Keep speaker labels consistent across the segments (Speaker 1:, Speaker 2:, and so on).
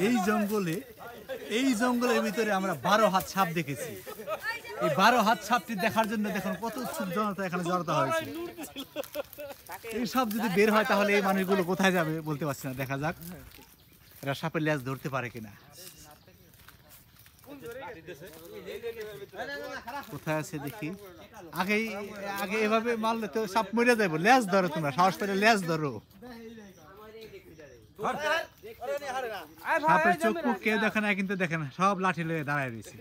Speaker 1: এই জঙ্গলের ভিতরে আমরা 12 হাত সাপ দেখেছি। এই 12 হাত সাপটি দেখার জন্য দেখুন কত উৎসুক জনতা এখানে জড়তা হয়েছে। এই সাপ যদি বের হয় তাহলে এই মানুষগুলো কোথায় যাবে বলতে পারছি না, দেখা যাক এরা সাপের লেজ ধরতে পারে কিনা। কোথায় আছে দেখি। আগে এভাবে মারলে তো সাপ মরে যাবো। লেজ ধরো, তোমরা সাহস পেলে লেজ ধরো। সাপের চক্ষু কেউ দেখে না, কিন্তু দেখে না, সব লাঠি লয়ে দাঁড়ায় রয়েছে।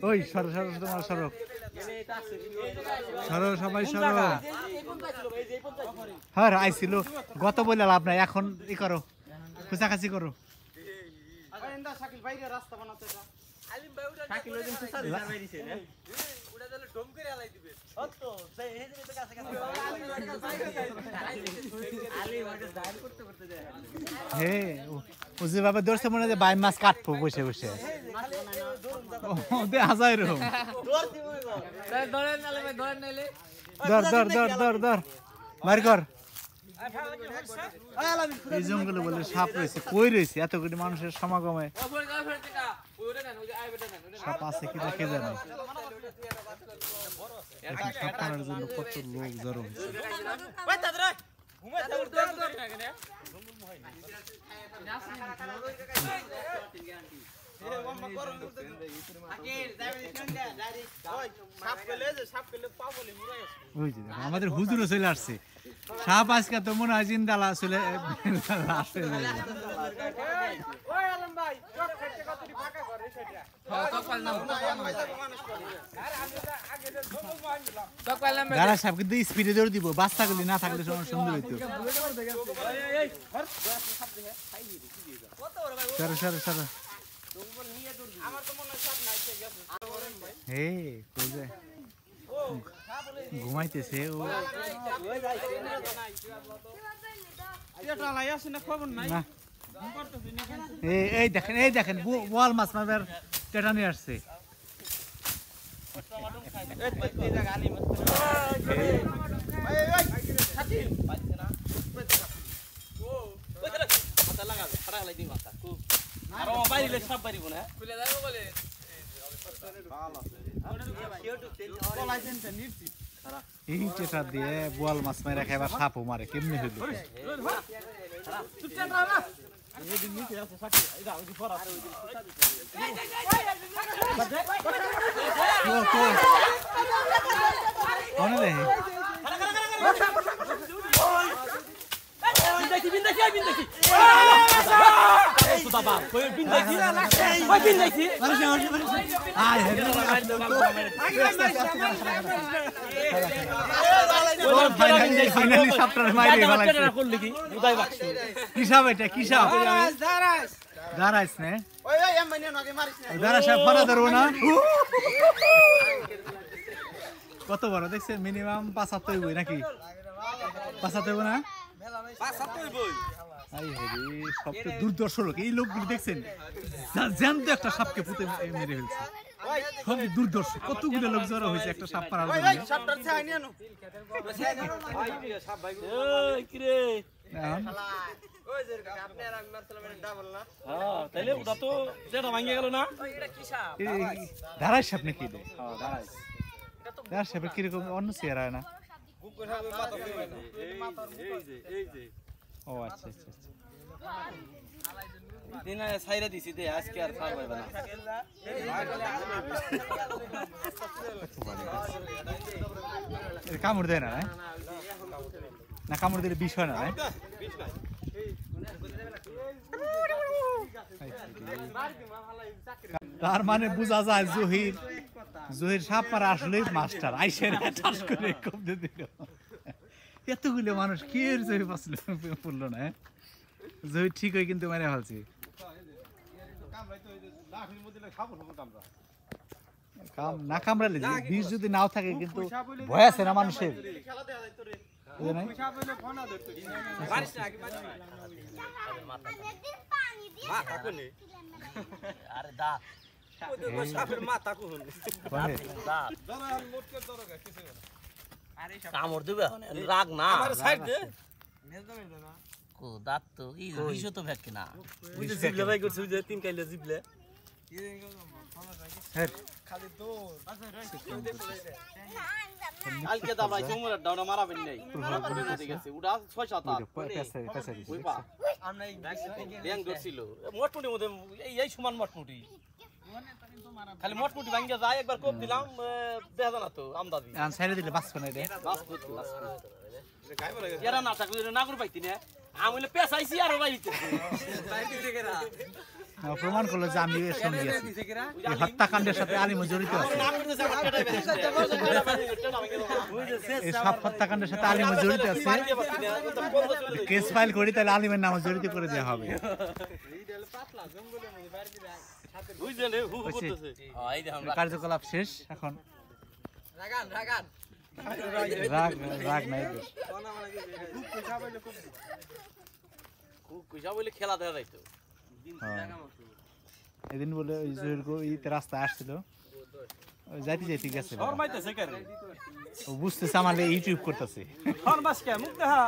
Speaker 1: ওই সরো তোমার সরো সবাই সরো। হ্যাঁ আইছিল গত বলে লাভ নাই, এখন ই করো, খুচাখাচি করো। যেভাবে ধরছে মনে হয় বাই মাছ কাটবো বসে বসে। দেখা যায় এরকম। ধর মার কর। এই জঙ্গলে বলে সাপ রয়েছে, কই রয়েছে এত কোটি মানুষের সমাগমে সাপ আছে কি দেখে জানে। সাপ মারার জন্য কত লোক জড়ো হয়েছে। আমাদের হুজুরও চলে আসছে। সাপ আজকে তো মনে হয় জিন্দালা চলে আসে। যারা সাপ কিন্তু স্পিডে দৌড় দিব, বাচ্চাগুলি না থাকলে সময় সুন্দর হইতো। ঘুমাইতেছে ও। এই দেখেন বোয়াল মাছ মারবার টেটা নিয়ে আসছে। এই টেটা দিয়ে বোয়াল মাছ মারা খাইবার সাপও মারে, কেমনি হইল? কত বড় দেখছেন? মিনিমাম 75 বই নাকি 75 না? সবচেয়ে দুর্দর্শ লোক এই লোকগুলি দেখছেন, জ্যান্ত একটা সাপকে পুঁতে মেরে ফেলছে। সব দুর্দর্শ, কতগুলো লোক জড়ো হয়েছে একটা সাপ মারার জন্য। ধারাই সাপ নাকি? সাপের কিরকম অন্য চেহারা না? ও আচ্ছা আচ্ছা কামড় দেয় না? না কামড় দিলে বিষ হয় না? তার মানে বোঝা যায় জহির সাপ মারা আসলে মাস্টার আইসে এতগুলো মানুষ কে জহি পড়লো না? জহি ঠিক হয় কিন্তু মেরে ফেলছি। না কামড়ালে বিষ যদি নাও থাকে কিন্তু ভয় আছে না মানুষের।
Speaker 2: কামড় দিবে রাগ না
Speaker 3: আমার সাইড দে
Speaker 2: কো দাঁত তো এই বিষয় তো ভেক না
Speaker 3: ওই যে জিবলে ভাই করছে ওই যে 3 কাইলে জিবলে খালি তো
Speaker 2: কালকে দা ভাই তোমরা ডাউনা মারাবেন নাই ঠিক আছে ওটা 6-7 ওই পা
Speaker 3: আমরা এই
Speaker 2: ব্যাং ধরছিল মোটমুটি মধ্যে এই সমান মোটমুটি খালি মোটমুটি ভাঙ্গা যায় একবার কোপ দিলাম দেখা জানা তো আমদাদি
Speaker 1: আন সাইডে দিলে বাস কোনে রে
Speaker 2: বাস করতে এরা না থাকলে না করে পাইতি না আমি বলে পেছাইছি আর বাইতে
Speaker 1: প্রমাণ করলো যে আমি এর সঙ্গে আছি এই হত্যাকাণ্ডের সাথে আলিমও জড়িত আছে এই সব হত্যাকাণ্ডের সাথে আলিমও জড়িত আছে কেস ফাইল করি তাহলে আলিমের নামও জড়িত করে দেওয়া হবে কার্যকলাপ শেষ এখন রাগ নাই
Speaker 2: খেলা দেখা যাইতো
Speaker 1: এদিন বলে ওই জহির রাস্তায় আসছিল যাইতে যাইতে গেছে
Speaker 3: ফরমাইতেছে কেন
Speaker 1: ও বুঝতেছে আমার ইউটিউব করতেছে
Speaker 3: ফরমাস কে মুখ দেখা